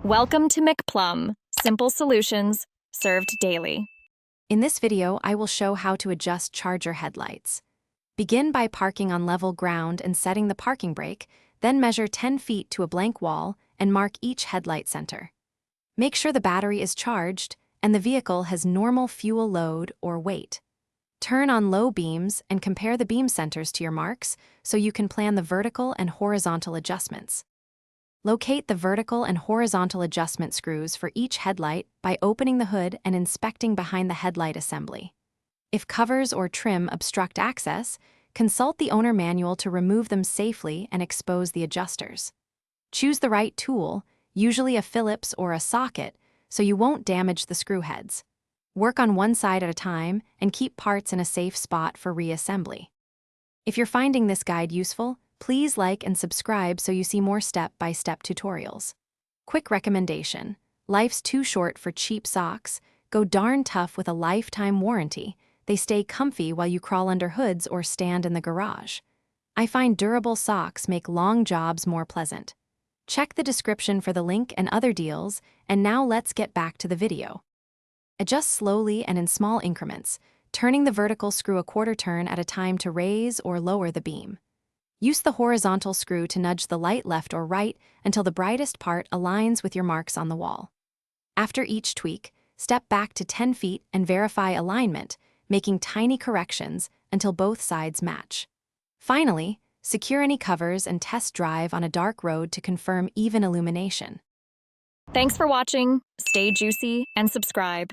Welcome to McPlum, simple solutions served daily. In this video, I will show how to adjust charger headlights. Begin by parking on level ground and setting the parking brake, then measure 10 feet to a blank wall and mark each headlight center. Make sure the battery is charged and the vehicle has normal fuel load or weight. Turn on low beams and compare the beam centers to your marks so you can plan the vertical and horizontal adjustments. Locate the vertical and horizontal adjustment screws for each headlight by opening the hood and inspecting behind the headlight assembly. If covers or trim obstruct access, consult the owner manual to remove them safely and expose the adjusters. Choose the right tool, usually a Phillips or a socket, so you won't damage the screw heads. Work on one side at a time and keep parts in a safe spot for reassembly. If you're finding this guide useful, please like and subscribe so you see more step-by-step tutorials. Quick recommendation: life's too short for cheap socks. Go darn tough with a lifetime warranty. They stay comfy while you crawl under hoods or stand in the garage. I find durable socks make long jobs more pleasant. Check the description for the link and other deals, and now let's get back to the video. Adjust slowly and in small increments, turning the vertical screw a quarter turn at a time to raise or lower the beam. Use the horizontal screw to nudge the light left or right until the brightest part aligns with your marks on the wall. After each tweak, step back to 10 feet and verify alignment, making tiny corrections until both sides match. Finally, secure any covers and test drive on a dark road to confirm even illumination. Thanks for watching. Stay juicy and subscribe.